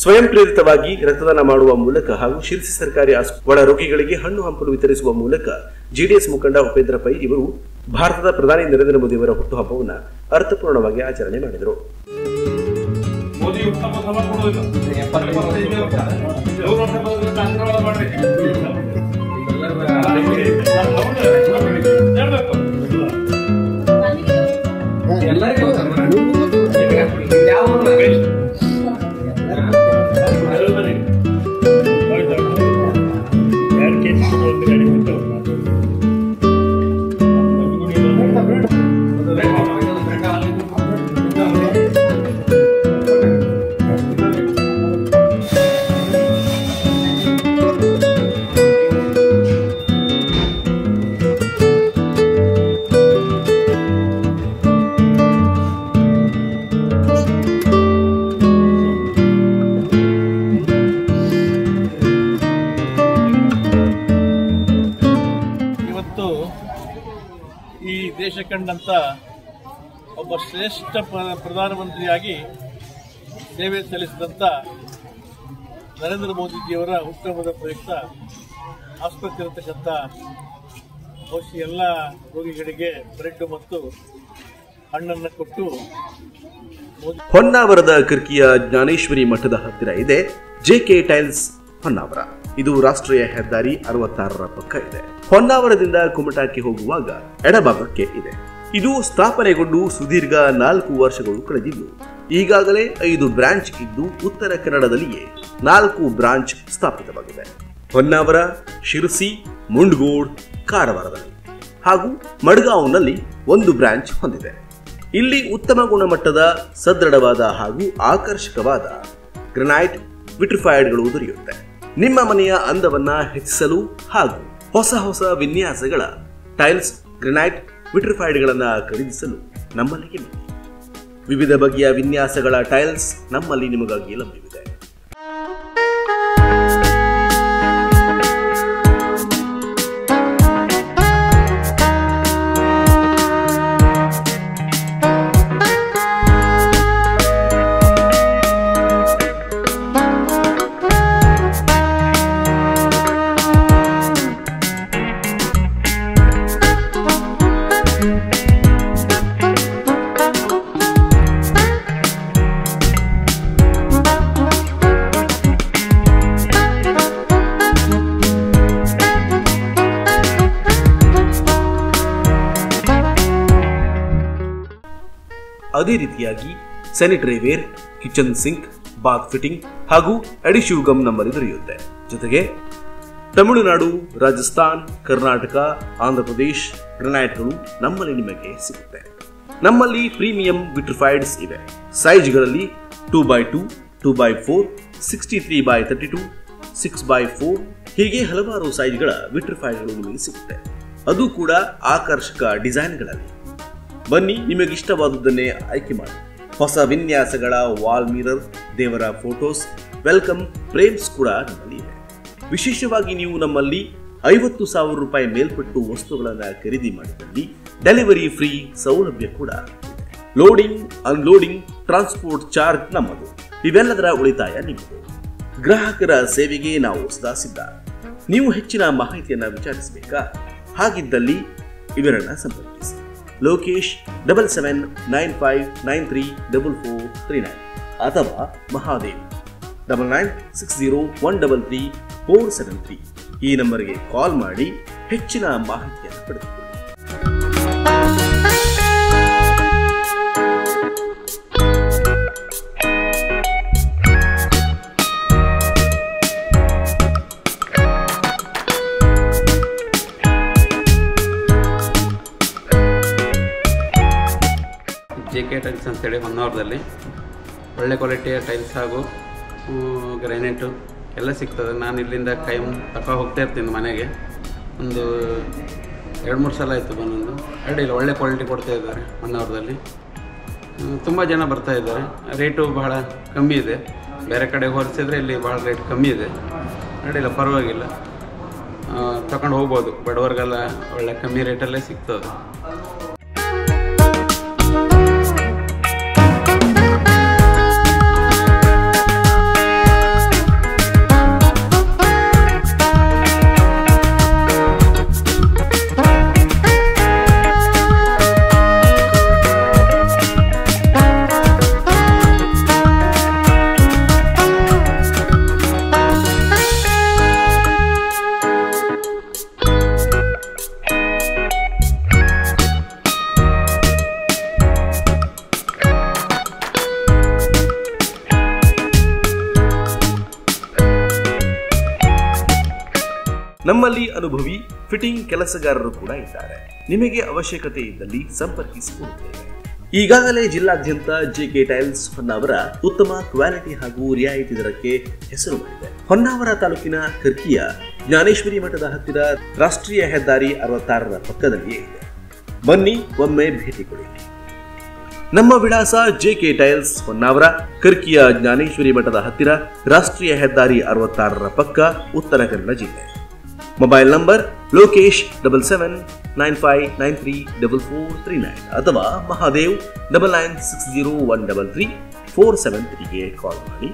ಸ್ವಯಂ ಪ್ರೇರಿತವಾಗಿ ರಕ್ತದಾನ ಮಾಡುವ ಮೂಲಕ ಹಾಗೂ ಶಿರಸಿ ಸರ್ಕಾರಿ ಒಳ ರೋಗಿಗಳಿಗೆ ಹಣ್ಣು ಹಂಪಲು ವಿತರಿಸುವ ಮೂಲಕ ಜೆಡಿಎಸ್ ಮುಖಂಡ ಉಪೇಂದ್ರ ಪೈ ಇವರು ಭಾರತದ ಪ್ರಧಾನಿ ನರೇಂದ್ರ ಮೋದಿ ಅವರ ಹುಟ್ಟುಹಬ್ಬವನ್ನು ಅರ್ಥಪೂರ್ಣವಾಗಿ ಆಚರಣೆ ಮಾಡಿದರು. ಈ ದೇಶ ಕಂಡಂತ ಒಬ್ಬ ಶ್ರೇಷ್ಠ ಪ್ರಧಾನಮಂತ್ರಿಯಾಗಿ ಸೇವೆ ಸಲ್ಲಿಸಿದಂತ ನರೇಂದ್ರ ಮೋದಿಜಿಯವರ ಹುಟ್ಟುಹಬ್ಬದ ಪ್ರಯುಕ್ತ ಆಸ್ಪತ್ರೆಯಿರತಕ್ಕಂಥ ಬಹುಶಃ ಎಲ್ಲ ರೋಗಿಗಳಿಗೆ ಬ್ರೆಡ್ ಮತ್ತು ಹಣ್ಣನ್ನು ಕೊಟ್ಟು ಹೊನ್ನಾವರದ ಕರ್ಕಿಯ ಜ್ಞಾನೇಶ್ವರಿ ಮಠದ ಹತ್ತಿರ ಇದೆ ಜೆಕೆ ಟೈಲ್ಸ್ ಹೊನ್ನಾವರ. ಇದು ರಾಷ್ಟ್ರೀಯ ಹೆದ್ದಾರಿ 66ರ ಪಕ್ಕ ಇದೆ. ಹೊನ್ನಾವರದಿಂದ ಕುಮಟಾಕ್ಕೆ ಹೋಗುವಾಗ ಎಡಭಾಗಕ್ಕೆ ಇದೆ. ಇದು ಸ್ಥಾಪನೆಗೊಂಡು ಸುದೀರ್ಘ 4 ವರ್ಷಗಳು ಕಳೆದಿದ್ದು ಈಗಾಗಲೇ 5 ಬ್ರಾಂಚ್ ಇದ್ದು ಉತ್ತರ ಕನ್ನಡದಲ್ಲಿಯೇ 4 ಬ್ರಾಂಚ್ ಸ್ಥಾಪಿತವಾಗಿದೆ. ಹೊನ್ನಾವರ, ಶಿರಸಿ, ಮುಂಡಗೋಡ್, ಕಾರವಾರದಲ್ಲಿ ಹಾಗೂ ಮಡ್ಗಾಂವ್ನಲ್ಲಿ 1 ಬ್ರಾಂಚ್ ಹೊಂದಿದೆ. ಇಲ್ಲಿ ಉತ್ತಮ ಗುಣಮಟ್ಟದ ಸದೃಢವಾದ ಹಾಗೂ ಆಕರ್ಷಕವಾದ ಗ್ರನೈಟ್ ವಿಟ್ರಿಫೈಡ್ಗಳು ದೊರೆಯುತ್ತೆ. ನಿಮ್ಮ ಮನೆಯ ಅಂದವನ್ನ ಹೆಚ್ಚಿಸಲು ಹಾಗೂ ಹೊಸ ವಿನ್ಯಾಸಗಳ ಟೈಲ್ಸ್, ಗ್ರನೈಟ್ ವಿಟ್ರಿಫೈಡ್ಗಳನ್ನು ಖರೀದಿಸಲು ನಮ್ಮಲ್ಲಿಗೆ ಬನ್ನಿ. ವಿವಿಧ ಬಗೆಯ ವಿನ್ಯಾಸಗಳ ಟೈಲ್ಸ್ ನಮ್ಮಲ್ಲಿ ನಿಮಗಾಗಿ ಲಭ್ಯವಿದೆ. ಅದೇ ರೀತಿಯಾಗಿ sanitary ware, kitchen sink, bath fitting ಹಾಗೂ ಅಡಿಶಿವ್ ಗಮ್ ನಮ್ಮಲ್ಲಿ ದೊರೆಯುತ್ತೆ. ಜೊತೆಗೆ ತಮಿಳುನಾಡು, ರಾಜಸ್ಥಾನ್, ಕರ್ನಾಟಕ, ಆಂಧ್ರಪ್ರದೇಶ್ ಗ್ರನೈಟ್ಗಳು ನಮ್ಮಲ್ಲಿ ನಿಮಗೆ ಸಿಗುತ್ತೆ. ನಮ್ಮಲ್ಲಿ ಪ್ರೀಮಿಯಂ ವಿಟ್ರಿಫೈಡ್ಸ್ ಇವೆ. ಸೈಜ್ಗಳಲ್ಲಿ 2x2, 2x4, 63x32, 6x4 ಹೀಗೆ ಹಲವಾರು ಸೈಜ್ಗಳ ವಿಟ್ರಿಫೈಡ್ಗಳು ನಿಮಗೆ ಸಿಗುತ್ತೆ. ಅದು ಕೂಡ ಆಕರ್ಷಕ ಡಿಸೈನ್ಗಳಲ್ಲಿ. ಬನ್ನಿ, ನಿಮಗಿಷ್ಟವಾದುದನ್ನೇ ಆಯ್ಕೆ ಮಾಡಿ. ಹೊಸ ವಿನ್ಯಾಸಗಳ ವಾಲ್ ಮಿರರ್, ದೇವರ ಫೋಟೋಸ್, ವೆಲ್ಕಮ್ ಫ್ರೇಮ್ಸ್ ಕೂಡ ನಮ್ಮಲ್ಲಿ ಇದೆ. ವಿಶೇಷವಾಗಿ ನೀವು ನಮ್ಮಲ್ಲಿ 50,000 ರೂಪಾಯಿ ಮೇಲ್ಪಟ್ಟು ವಸ್ತುಗಳನ್ನು ಖರೀದಿ ಮಾಡಿದಲ್ಲಿ ಡೆಲಿವರಿ ಫ್ರೀ ಸೌಲಭ್ಯ ಕೂಡ ಇದೆ. ಲೋಡಿಂಗ್, ಅನ್ಲೋಡಿಂಗ್, ಟ್ರಾನ್ಸ್ಪೋರ್ಟ್ ಚಾರ್ಜ್ ನಮ್ಮದು. ಇವೆಲ್ಲದರ ಉಳಿತಾಯ ನಿಮ್ಮದು. ಗ್ರಾಹಕರ ಸೇವೆಗೆ ನಾವು ಸದಾ ಸಿದ್ಧ. ನೀವು ಹೆಚ್ಚಿನ ಮಾಹಿತಿಯನ್ನು ವಿಚಾರಿಸಬೇಕಾ? ಹಾಗಿದ್ದಲ್ಲಿ ಇವರನ್ನು ಸಂಪರ್ಕಿಸಿ. ಲೋಕೇಶ್ 7795934439 ಅಥವಾ ಮಹಾದೇವ್ 9960133473 ಈ ನಂಬರ್ಗೆ ಕಾಲ್ ಮಾಡಿ ಹೆಚ್ಚಿನ ಮಾಹಿತಿಯನ್ನು ಪಡೆದುಕೊಳ್ಳಿ. ಜೆಕೆ ಟೈಲ್ಸ್ ಅಂತೇಳಿ ಹೊನ್ನಾವರದಲ್ಲಿ ಒಳ್ಳೆ ಕ್ವಾಲಿಟಿಯ ಟೈಲ್ಸ್ ಹಾಗೂ ಗ್ರಾನೈಟು ಎಲ್ಲ ಸಿಗ್ತದೆ. ನಾನು ಇಲ್ಲಿಂದ ಕೈಮ್ ತಗೊಂಡು ಹೋಗ್ತಾ ಇರ್ತೀನಿ ಮನೆಗೆ. ಒಂದು 2-3 ಸಲ ಆಯಿತು ಬಂದೊಂದು. ಅಡ್ಡಿಲ್ಲ, ಒಳ್ಳೆ ಕ್ವಾಲಿಟಿ ಕೊಡ್ತಾ ಇದ್ದಾರೆ ಹೊನ್ನಾವರದಲ್ಲಿ. ತುಂಬ ಜನ ಬರ್ತಾ ಇದ್ದಾರೆ. ರೇಟು ಬಹಳ ಕಮ್ಮಿ ಇದೆ. ಬೇರೆ ಕಡೆ ಹೋಲಿಸಿದ್ರೆ ಇಲ್ಲಿ ಭಾಳ ರೇಟ್ ಕಮ್ಮಿ ಇದೆ. ಅಡ್ಡಿಲ್ಲ, ಪರವಾಗಿಲ್ಲ, ತಗೊಂಡು ಹೋಗ್ಬೋದು. ಬಡವರಿಗೆಲ್ಲ ಒಳ್ಳೆ ಕಮ್ಮಿ ರೇಟಲ್ಲೇ ಸಿಗ್ತದೆ. ನಮ್ಮಲ್ಲಿ ಅನುಭವಿ ಫಿಟ್ಟಿಂಗ್ ಕೆಲಸಗಾರರು ಕೂಡ ಇದ್ದಾರೆ. ನಿಮಗೆ ಅವಶ್ಯಕತೆ ಇದ್ದಲ್ಲಿ ಸಂಪರ್ಕಿಸಿಕೊಳ್ಳುತ್ತೇವೆ. ಈಗಾಗಲೇ ಜಿಲ್ಲಾದ್ಯಂತ ಜೆಕೆ ಟೈಲ್ಸ್ ಹೊನ್ನಾವರ ಉತ್ತಮ ಕ್ವಾಲಿಟಿ ಹಾಗೂ ರಿಯಾಯಿತಿ ದರಕ್ಕೆ ಹೆಸರು ಮಾಡಿದೆ. ಹೊನ್ನಾವರ ತಾಲೂಕಿನ ಕರ್ಕಿಯ ಜ್ಞಾನೇಶ್ವರಿ ಮಠದ ಹತ್ತಿರ ರಾಷ್ಟ್ರೀಯ ಹೆದ್ದಾರಿ 66ರ ಪಕ್ಕದಲ್ಲಿಯೇ ಇದೆ. ಬನ್ನಿ, ಒಮ್ಮೆ ಭೇಟಿ ಕೊಡಿ. ನಮ್ಮ ವಿಳಾಸ ಜೆಕೆ ಟೈಲ್ಸ್ ಹೊನ್ನಾವರ, ಕರ್ಕಿಯ ಜ್ಞಾನೇಶ್ವರಿ ಮಠದ ಹತ್ತಿರ, ರಾಷ್ಟ್ರೀಯ ಹೆದ್ದಾರಿ 66ರ ಪಕ್ಕ, ಉತ್ತರ ಕನ್ನಡ ಜಿಲ್ಲೆ. ಮೊಬೈಲ್ ನಂಬರ್ ಲೋಕೇಶ್ 7795934439 ಅಥವಾ ಮಹಾದೇವ್ 9960133473ಗೆ ಕಾಲ್ ಮಾಡಿ.